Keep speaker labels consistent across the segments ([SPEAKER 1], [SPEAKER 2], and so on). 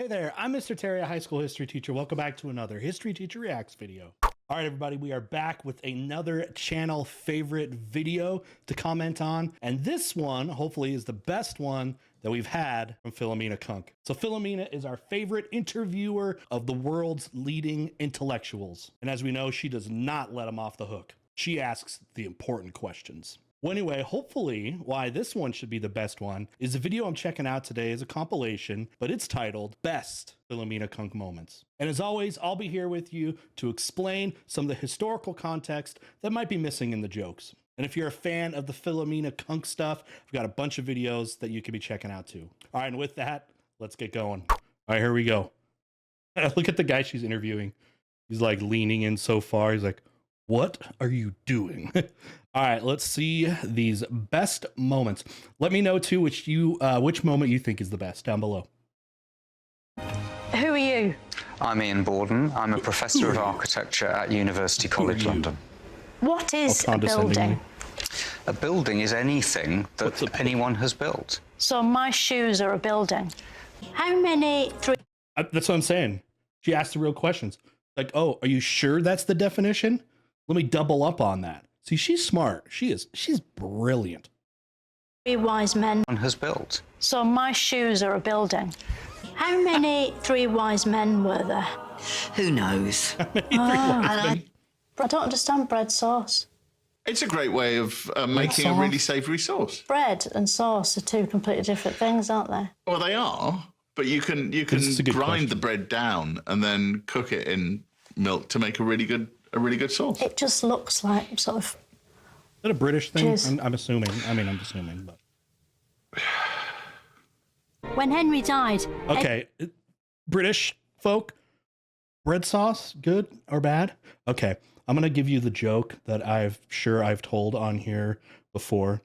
[SPEAKER 1] Hey there, I'm Mr. Terry, a high school history teacher. Welcome back to another History Teacher Reacts video. All right, everybody, we are back with another channel favorite video to comment on. And this one, hopefully, is the best one that we've had from Philomena Cunk. So Philomena is our favorite interviewer of the world's leading intellectuals. And as we know, she does not let them off the hook. She asks the important questions. Well, anyway, hopefully why this one should be the best one is the video I'm checking out today is a compilation, but it's titled Best Philomena Cunk Moments. And as always, I'll be here with you to explain some of the historical context that might be missing in the jokes. And if you're a fan of the Philomena Cunk stuff, I've got a bunch of videos that you can be checking out too. All right, and with that, let's get going. All right, here we go. Look at the guy she's interviewing. He's like leaning in so far. He's like, what are you doing? All right, let's see these best moments. Let me know too which moment you think is the best down below.
[SPEAKER 2] Who are you?
[SPEAKER 3] I'm Ian Borden. I'm a professor of architecture at University College London.
[SPEAKER 2] What is a building?
[SPEAKER 3] A building is anything that anyone has built.
[SPEAKER 2] So my shoes are a building. How many?
[SPEAKER 1] That's what I'm saying. She asked the real questions. Like, oh, are you sure that's the definition? Let me double up on that. See, she's smart. She's brilliant.
[SPEAKER 2] Three wise men
[SPEAKER 3] Has built.
[SPEAKER 2] So my shoes are a building. How many three wise men were there?
[SPEAKER 4] Who knows?
[SPEAKER 2] I don't understand bread sauce.
[SPEAKER 5] It's a great way of making a really savoury sauce.
[SPEAKER 2] Bread and sauce are two completely different things, aren't they?
[SPEAKER 5] Well, they are, but you can grind the bread down and then cook it in milk to make a really good sauce.
[SPEAKER 2] It just looks like sort of.
[SPEAKER 1] Is that a British thing?
[SPEAKER 2] Cheers.
[SPEAKER 1] I'm assuming. I mean, I'm assuming, but.
[SPEAKER 2] When Henry died.
[SPEAKER 1] Okay, British folk, bread sauce, good or bad? Okay, I'm gonna give you the joke that I've told on here before.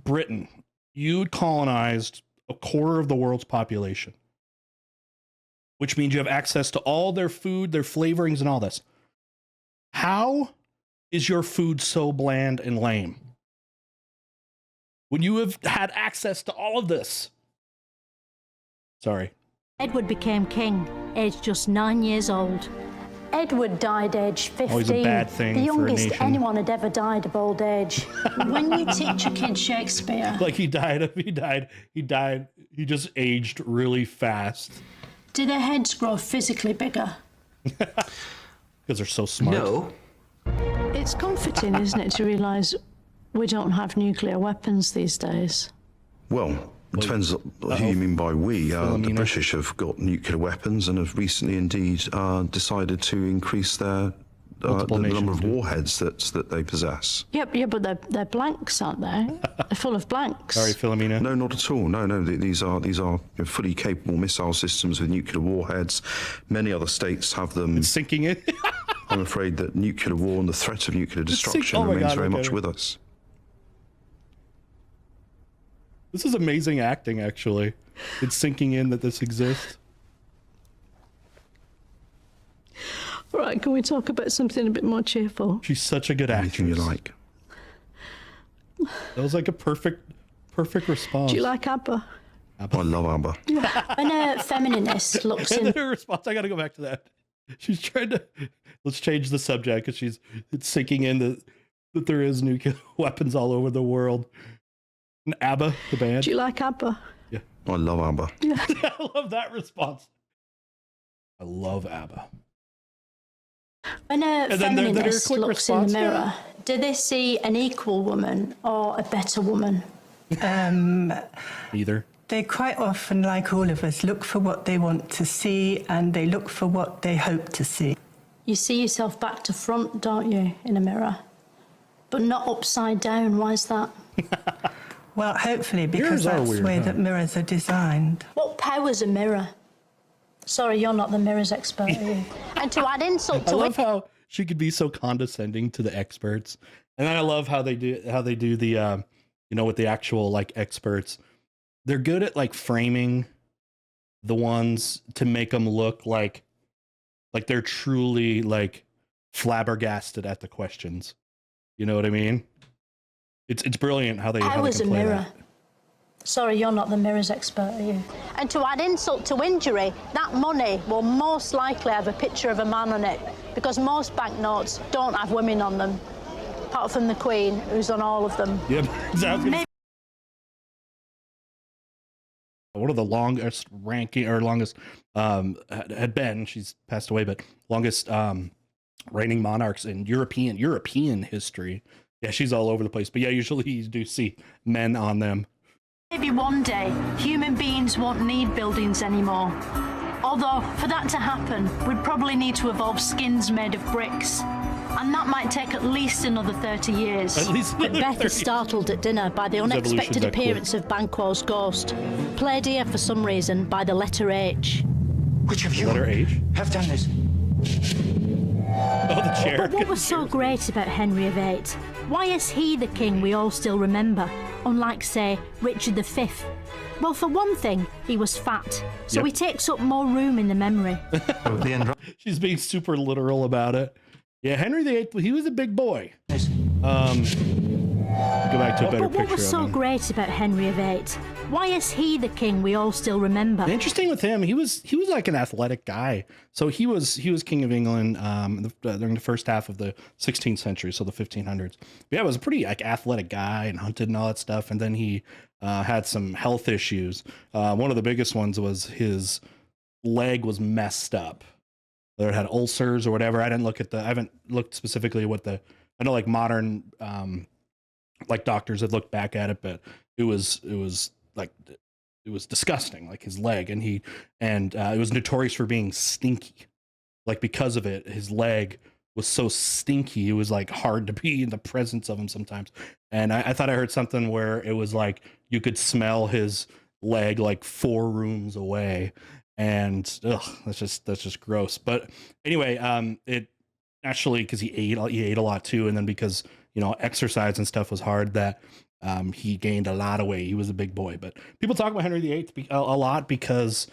[SPEAKER 1] Britain, you colonized a quarter of the world's population, which means you have access to all their food, their flavorings, and all this. How is your food so bland and lame when you have had access to all of this? Sorry.
[SPEAKER 2] Edward became king, aged just 9 years old. Edward died aged 15.
[SPEAKER 1] Always a bad thing
[SPEAKER 2] the
[SPEAKER 1] for a
[SPEAKER 2] youngest
[SPEAKER 1] nation.
[SPEAKER 2] anyone had ever died of old age. When you teach a kid Shakespeare.
[SPEAKER 1] Like he just aged really fast.
[SPEAKER 2] Do their heads grow physically bigger?
[SPEAKER 1] Because they're so smart.
[SPEAKER 4] No.
[SPEAKER 2] It's comforting, isn't it, to realise we don't have nuclear weapons these days?
[SPEAKER 6] Well, it depends who you mean by we. The British have got nuclear weapons and have recently indeed decided to increase the number of warheads that they possess.
[SPEAKER 2] Yep, but they're blanks, aren't they? They're full of blanks.
[SPEAKER 1] Sorry, Philomena.
[SPEAKER 6] No, not at all. No. These are fully capable missile systems with nuclear warheads. Many other states have them.
[SPEAKER 1] It's sinking in.
[SPEAKER 6] I'm afraid that nuclear war and the threat of nuclear destruction remains very much with us.
[SPEAKER 1] This is amazing acting, actually. It's sinking in that this exists.
[SPEAKER 2] All right, can we talk about something a bit more cheerful?
[SPEAKER 1] She's such a good actress.
[SPEAKER 6] Anything you like.
[SPEAKER 1] That was like a perfect response.
[SPEAKER 2] Do you like ABBA?
[SPEAKER 6] I love ABBA.
[SPEAKER 2] When a feminist looks
[SPEAKER 1] And
[SPEAKER 2] in...
[SPEAKER 1] then her response, I gotta go back to that. She's trying to, let's change the subject because it's sinking in that there is nuclear weapons all over the world. And ABBA, the band.
[SPEAKER 2] Do you like ABBA?
[SPEAKER 1] Yeah.
[SPEAKER 6] I love ABBA.
[SPEAKER 2] Yeah.
[SPEAKER 1] I love that response. I love ABBA.
[SPEAKER 2] When a
[SPEAKER 1] And then her
[SPEAKER 2] feminist
[SPEAKER 1] quick
[SPEAKER 2] looks in
[SPEAKER 1] response,
[SPEAKER 2] the mirror, do they see an equal woman or a better woman?
[SPEAKER 1] Either.
[SPEAKER 7] They quite often, like all of us, look for what they want to see and they look for what they hope to see.
[SPEAKER 2] You see yourself back to front, don't you, in a mirror? But not upside down. Why is that?
[SPEAKER 7] Well, hopefully because
[SPEAKER 1] Mirrors are
[SPEAKER 7] that's
[SPEAKER 1] weird,
[SPEAKER 7] the way
[SPEAKER 1] huh?
[SPEAKER 7] that mirrors are designed.
[SPEAKER 2] What power's a mirror? Sorry, you're not the mirrors expert, are you? And to add insult
[SPEAKER 1] I
[SPEAKER 2] to
[SPEAKER 1] love
[SPEAKER 2] it...
[SPEAKER 1] how she could be so condescending to the experts. And then I love how they do the with the actual like experts. They're good at like framing the ones to make them look like they're truly like flabbergasted at the questions. You know what I mean? It's brilliant how they
[SPEAKER 2] Power's
[SPEAKER 1] can
[SPEAKER 2] a
[SPEAKER 1] play
[SPEAKER 2] mirror.
[SPEAKER 1] that.
[SPEAKER 2] Sorry, you're not the mirrors expert, are you? And to add insult to injury, that money will most likely have a picture of a man on it, because most banknotes don't have women on them, apart from the Queen, who's on all of them.
[SPEAKER 1] Yep, exactly. One of the longest ranking, or longest, had been, she's passed away, but longest reigning monarchs in European history. Yeah, she's all over the place. But yeah, usually you do see men on them.
[SPEAKER 2] Maybe one day, human beings won't need buildings anymore. Although, for that to happen, we'd probably need to evolve skins made of bricks. And that might take at least another 30 years.
[SPEAKER 1] At least
[SPEAKER 2] But Beth is startled at dinner by the unexpected appearance of Banquo's ghost, played here for some reason by the letter H.
[SPEAKER 8] Which of you
[SPEAKER 1] Letter H?
[SPEAKER 8] have done this?
[SPEAKER 1] Oh, the chair.
[SPEAKER 2] But what was so great about Henry VIII? Why is he the king we all still remember, unlike, say, Richard V? Well, for one thing, he was fat, so he takes up more room in the memory.
[SPEAKER 1] She's being super literal about it. Yeah, Henry VIII, he was a big boy. Go back to a better
[SPEAKER 2] But what
[SPEAKER 1] picture
[SPEAKER 2] was so
[SPEAKER 1] of him.
[SPEAKER 2] great about Henry VIII? Why is he the king we all still remember?
[SPEAKER 1] Interesting with him, he was like an athletic guy. So he was king of England during the first half of the 16th century, so the 1500s. But yeah, was a pretty like athletic guy and hunted and all that stuff. And then he had some health issues. One of the biggest ones was his leg was messed up. Whether it had ulcers or whatever. I haven't looked specifically what I know like modern like doctors have looked back at it, but it was disgusting, like his leg, and it was notorious for being stinky. Like because of it, his leg was so stinky, it was like hard to be in the presence of him sometimes. And I thought I heard something where it was like you could smell his leg like 4 rooms away. And that's just gross. But anyway, it actually, because he ate a lot too, and then because exercise and stuff was hard, that he gained a lot of weight. He was a big boy. But people talk about Henry VIII a lot because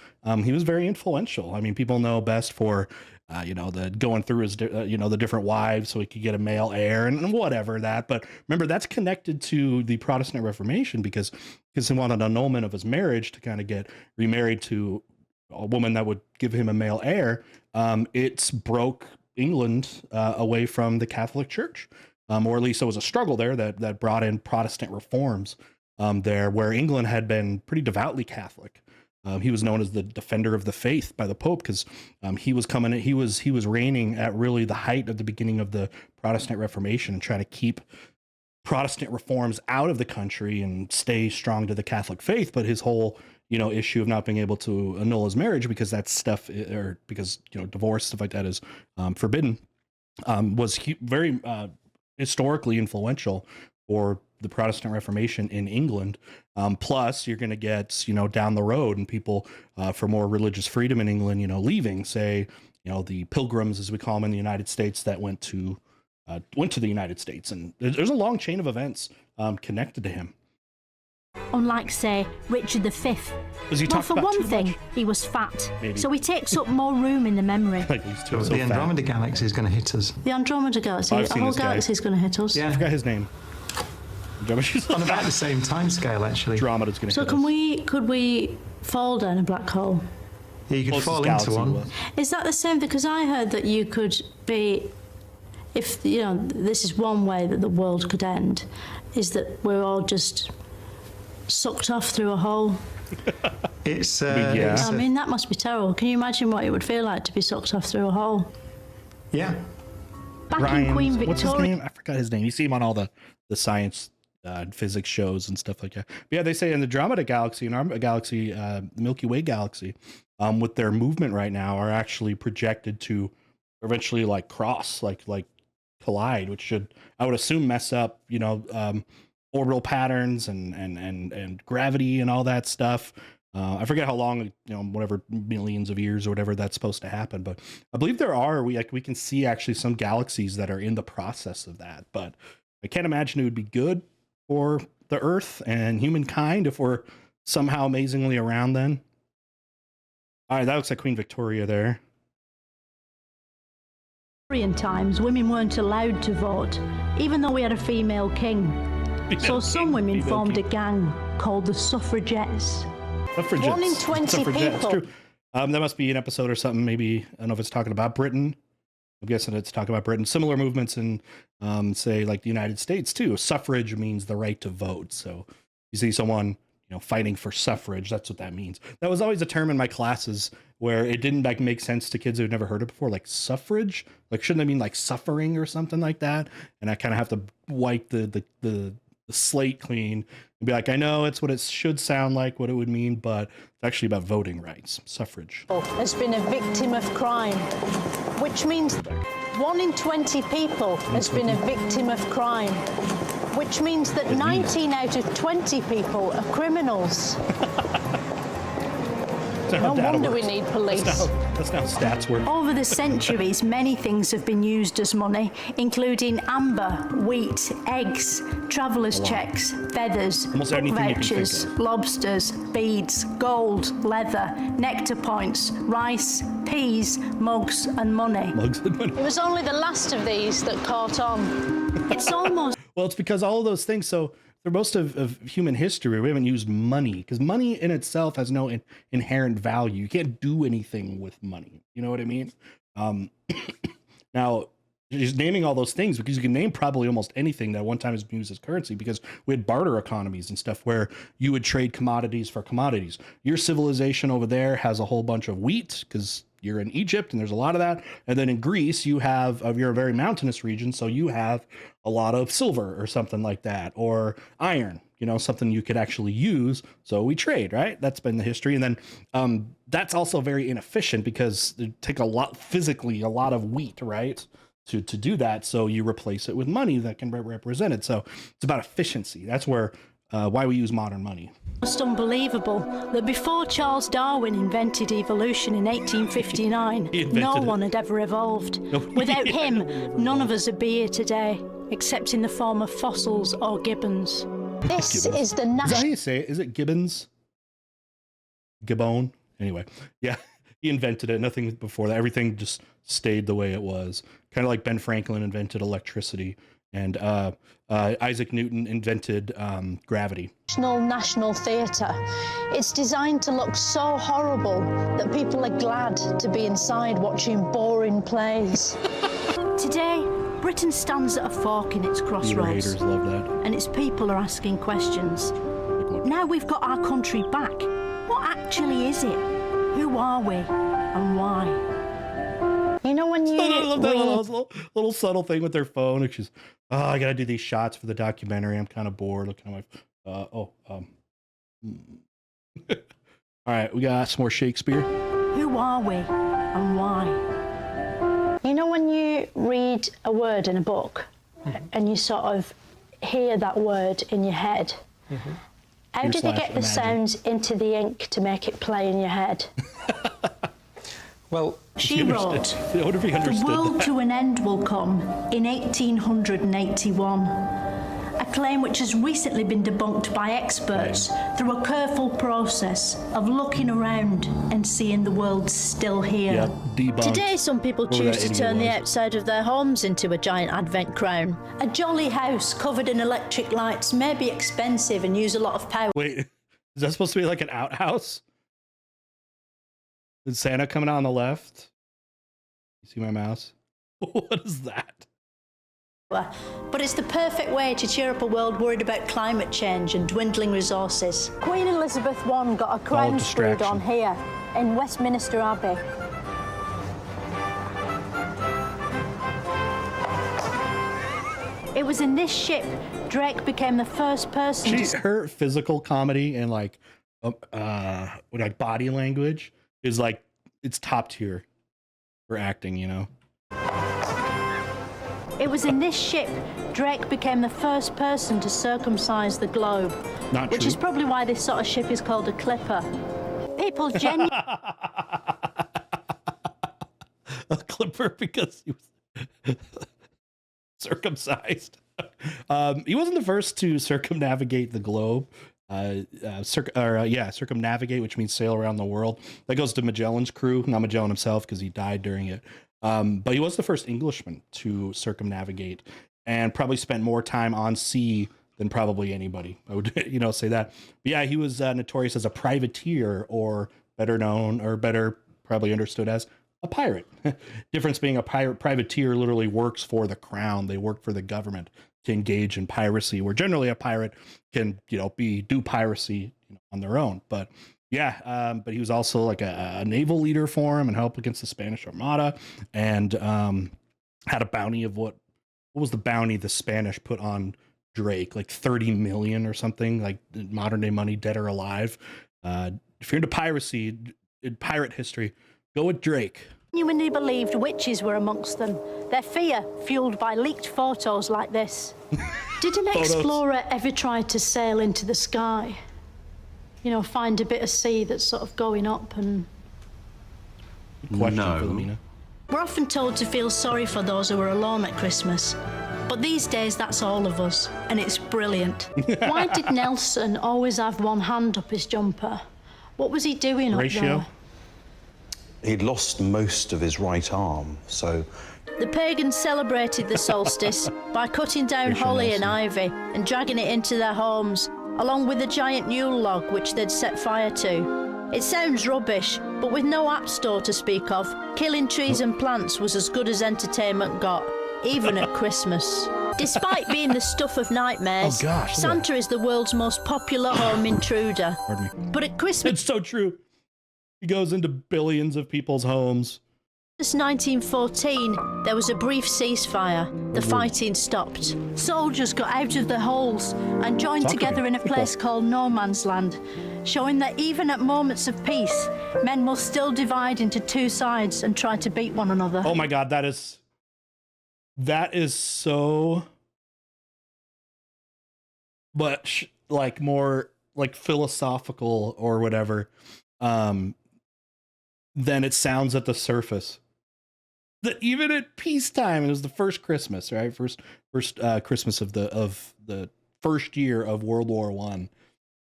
[SPEAKER 1] he was very influential. I mean, people know best for the going through his the different wives so he could get a male heir and whatever that. But remember, that's connected to the Protestant Reformation because he wanted an annulment of his marriage to kind of get remarried to a woman that would give him a male heir. It's broke England away from the Catholic Church, or at least there was a struggle there that brought in Protestant reforms there, where England had been pretty devoutly Catholic. He was known as the defender of the faith by the Pope because he was reigning at really the height of the beginning of the Protestant Reformation and trying to keep Protestant reforms out of the country and stay strong to the Catholic faith. But his whole issue of not being able to annul his marriage because that stuff, or because divorce, stuff like that is forbidden, was very historically influential for the Protestant Reformation in England. Plus, you're going to get down the road and people for more religious freedom in England, leaving, say, the pilgrims, as we call them in the United States, that went to the United States, and there's a long chain of events connected to him.
[SPEAKER 2] Unlike, say, Richard V. Well, for one thing, he was fat, so he takes up more room in the memory.
[SPEAKER 9] The Andromeda Galaxy is going to hit us.
[SPEAKER 2] The Andromeda Galaxy, the whole galaxy is going to hit us.
[SPEAKER 9] Yeah.
[SPEAKER 1] I forgot his name.
[SPEAKER 9] On about the same time scale, actually.
[SPEAKER 1] Andromeda's going to hit us.
[SPEAKER 2] Could we fall down a black hole?
[SPEAKER 9] Yeah, you could fall into one.
[SPEAKER 2] Is that the same? Because I heard that you could be, if this is one way that the world could end, is that we're all just sucked off through a hole. I mean, that must be terrible. Can you imagine what it would feel like to be sucked off through a hole?
[SPEAKER 9] Yeah.
[SPEAKER 2] Back in Queen Victoria.
[SPEAKER 1] What's his name? I forgot his name. You see him on all the science physics shows and stuff like that. But yeah, they say in the Andromeda Galaxy, the Milky Way galaxy, with their movement right now, are actually projected to eventually like cross, like collide, which should, I would assume, mess up, orbital patterns and gravity and all that stuff. I forget how long, whatever millions of years or whatever that's supposed to happen. But I believe we can see actually some galaxies that are in the process of that. But I can't imagine it would be good for the Earth and humankind if we're somehow amazingly around then. All right, that looks like Queen Victoria there.
[SPEAKER 2] In times, women weren't allowed to vote, even though we had a female king. So some women formed a gang called the Suffragettes.
[SPEAKER 1] Suffragettes.
[SPEAKER 2] 1 in 20 people.
[SPEAKER 1] True. That must be an episode or something. Maybe, I don't know if it's talking about Britain. I'm guessing it's talking about Britain. Similar movements in, say, like the United States too. Suffrage means the right to vote. So you see someone, fighting for suffrage. That's what that means. That was always a term in my classes where it didn't make sense to kids who'd never heard it before. Like suffrage, shouldn't they mean like suffering or something like that? And I kind of have to wipe the slate clean and be like, I know it's what it should sound like, what it would mean, but it's actually about voting rights, suffrage.
[SPEAKER 2] Has been a victim of crime, which means 1 in 20 people has been a victim of crime, which means that 19 out of 20 people are criminals. No wonder we need police.
[SPEAKER 1] That's how stats work.
[SPEAKER 2] Over the centuries, many things have been used as money, including amber, wheat, eggs, travellers' checks, feathers,
[SPEAKER 1] Almost
[SPEAKER 2] book
[SPEAKER 1] anything you can
[SPEAKER 2] vouchers,
[SPEAKER 1] think of.
[SPEAKER 2] lobsters, beads, gold, leather, nectar points, rice, peas, mugs and money. It was only the last of these that caught on. It's almost...
[SPEAKER 1] Well, it's because all of those things, so for most of human history, we haven't used money because money in itself has no inherent value. You can't do anything with money. You know what I mean? Now, just naming all those things, because you can name probably almost anything that one time has been used as currency, because we had barter economies and stuff where you would trade commodities for commodities. Your civilization over there has a whole bunch of wheat because you're in Egypt and there's a lot of that. And then in Greece, you're a very mountainous region. So you have a lot of silver or something like that, or iron, something you could actually use. So we trade, right? That's been the history. And then that's also very inefficient because it take a lot of wheat, right? To do that. So you replace it with money that can represent it. So it's about efficiency. That's why we use modern money.
[SPEAKER 2] It's unbelievable that before Charles Darwin invented evolution in 1859, no one had ever evolved. Without him, none of us would be here today, except in the form of fossils or gibbons. This is the
[SPEAKER 1] Is that how you say it? Is it Gibbons? Gibbon? Anyway, yeah, he invented it. Nothing before that. Everything just stayed the way it was. Kind of like Ben Franklin invented electricity. And Isaac Newton invented gravity.
[SPEAKER 2] National Theatre. It's designed to look so horrible that people are glad to be inside watching boring plays. Today, Britain stands at a fork in its crossroads.
[SPEAKER 1] Haters love that.
[SPEAKER 2] And its people are asking questions. Now we've got our country back. What actually is it? Who are we and why? When you...
[SPEAKER 1] I love that little subtle thing with their phone. And she's, I gotta do these shots for the documentary. I'm kind of bored looking at my... All right, we got some more Shakespeare.
[SPEAKER 2] Who are we and why? When you read a word in a book and you sort of hear that word in your head, how do they get the sounds into the ink to make it play in your head?
[SPEAKER 9] Well,
[SPEAKER 2] she wrote, "The world to an end will come in 1881, a claim which has recently been debunked by experts through a careful process of looking around and seeing the world still here."
[SPEAKER 1] Yeah, debunked.
[SPEAKER 2] Today, some people choose to turn the outside of their homes into a giant advent crown. A jolly house covered in electric lights may be expensive and use a lot of power.
[SPEAKER 1] Wait, is that supposed to be like an outhouse? Is Santa coming out on the left? You see my mouse? What is that?
[SPEAKER 2] But it's the perfect way to cheer up a world worried about climate change and dwindling resources. Queen Elizabeth I got a crown screwed on here in Westminster Abbey. It was in this ship Drake became the first person
[SPEAKER 1] her physical comedy and like body language is like, it's top tier for acting,
[SPEAKER 2] It was in this ship Drake became the first person to circumcise the globe.
[SPEAKER 1] Not
[SPEAKER 2] which
[SPEAKER 1] true.
[SPEAKER 2] is probably why this sort of ship is called a clipper. People genuinely...
[SPEAKER 1] A clipper because he was circumcised. He wasn't the first to circumnavigate the globe. Circumnavigate, which means sail around the world. That goes to Magellan's crew, not Magellan himself because he died during it. But he was the first Englishman to circumnavigate and probably spent more time on sea than probably anybody. I would, say that. But yeah, he was notorious as a privateer, or better known, or better probably understood as a pirate. Difference being a privateer literally works for the crown. They work for the government to engage in piracy, where generally a pirate can, do piracy on their own. But yeah, but he was also like a naval leader for him and helped against the Spanish Armada, and had a bounty of what was the bounty the Spanish put on Drake, like 30 million or something, like modern day money, dead or alive. If you're into piracy, in pirate history, go with Drake.
[SPEAKER 2] Genuinely believed witches were amongst them. Their fear fueled by leaked photos like this. Did an explorer ever try to sail into the sky? Find a bit of sea that's sort of going up and...
[SPEAKER 1] Question,
[SPEAKER 6] No.
[SPEAKER 1] Philomena.
[SPEAKER 2] We're often told to feel sorry for those who are alone at Christmas. But these days, that's all of us, and it's brilliant. Why did Nelson always have one hand up his jumper? What was he doing
[SPEAKER 1] Ratio?
[SPEAKER 2] up
[SPEAKER 6] He'd lost most of his right arm, so
[SPEAKER 2] there? The pagans celebrated the solstice by cutting down
[SPEAKER 1] Ratio
[SPEAKER 2] holly
[SPEAKER 1] Nelson.
[SPEAKER 2] and ivy and dragging it into their homes, along with a giant Yule log which they'd set fire to. It sounds rubbish, but with no app store to speak of, killing trees and plants was as good as entertainment got, even at Christmas. Despite being the stuff of nightmares,
[SPEAKER 1] Oh, gosh, look at
[SPEAKER 2] Santa is the world's most popular home intruder.
[SPEAKER 1] Pardon me.
[SPEAKER 2] But at Christmas
[SPEAKER 1] It's so true. He goes into billions of people's homes.
[SPEAKER 2] 1914, there was a brief ceasefire. The fighting stopped. Soldiers got out of their holes and joined together in a place called No Man's Land, showing that even at moments of peace, men will still divide into two sides and try to beat one another.
[SPEAKER 1] Oh my God, that is so much like more like philosophical or whatever than it sounds at the surface. That even at peacetime, it was the first Christmas, right? First Christmas of the first year of World War I,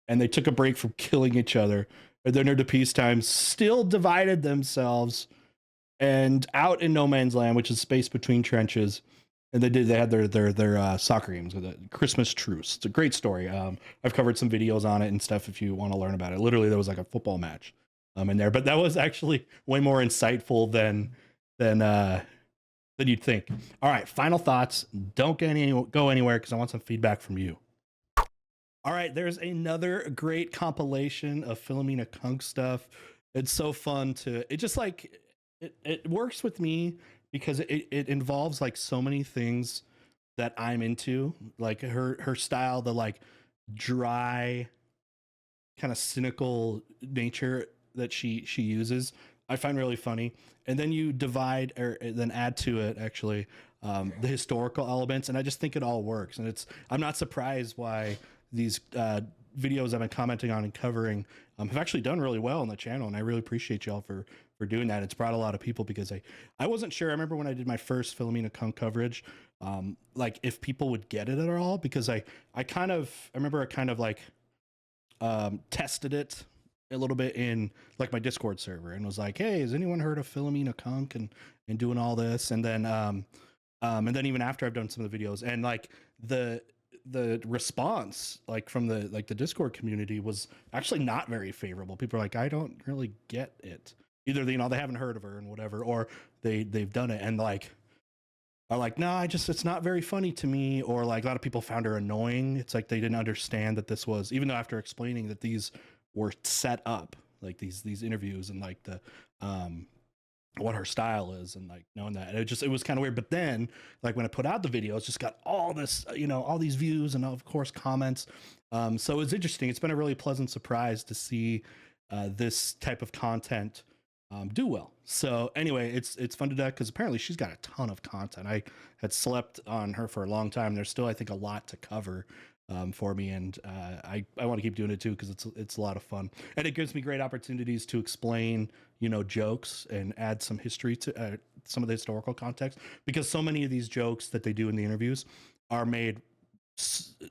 [SPEAKER 1] and they took a break from killing each other, and then into peacetime still divided themselves, and out in no man's land, which is space between trenches, and they had their soccer games with a Christmas truce. It's a great story. I've covered some videos on it and stuff if you want to learn about it. Literally, there was like a football match in there, but that was actually way more insightful than you'd think. All right, final thoughts. Don't go anywhere because I want some feedback from you. All right, there's another great compilation of Philomena Cunk stuff. It's so fun it just like it works with me because it involves like so many things that I'm into, like her style, the like dry kind of cynical nature that she uses, I find really funny. And then you divide or then add to it actually the historical elements, and I just think it all works. And I'm not surprised why these videos I've been commenting on and covering have actually done really well on the channel, and I really appreciate y'all for doing that. It's brought a lot of people because I wasn't sure. I remember when I did my first Philomena Cunk coverage, like if people would get it at all, because I remember I kind of like tested it a little bit in like my Discord server and was like, hey, has anyone heard of Philomena Cunk and doing all this? And then even after I've done some of the videos, and like the response like from the Discord community was actually not very favorable. People are like, I don't really get it. Either they haven't heard of her and whatever, or they've done it and like are like, no, it's not very funny to me. Or like a lot of people found her annoying. It's like they didn't understand that this was, even though after explaining that these were set up, like these interviews and like the what her style is, and like knowing that, and it was kind of weird. But then like when I put out the video, it's just got all this, all these views and of course comments. So it's interesting. It's been a really pleasant surprise to see this type of content do well. So anyway, it's fun to do because apparently she's got a ton of content. I had slept on her for a long time. There's still, I think, a lot to cover for me, and I want to keep doing it too because it's a lot of fun, and it gives me great opportunities to explain jokes and add some history to some of the historical context, because so many of these jokes that they do in the interviews are made,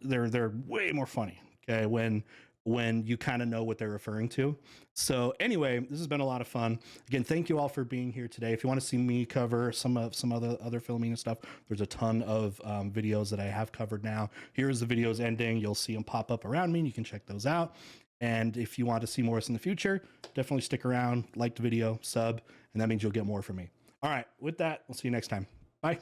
[SPEAKER 1] they're way more funny, okay, when when you kind of know what they're referring to. So anyway, this has been a lot of fun. Again, thank you all for being here today. If you want to see me cover some other Philomena stuff, there's a ton of videos that I have covered now. Here's the videos ending. You'll see them pop up around me, and you can check those out. And if you want to see more in the future, definitely stick around, like the video, sub, and that means you'll get more from me. All right, with that, we'll see you next time. Bye.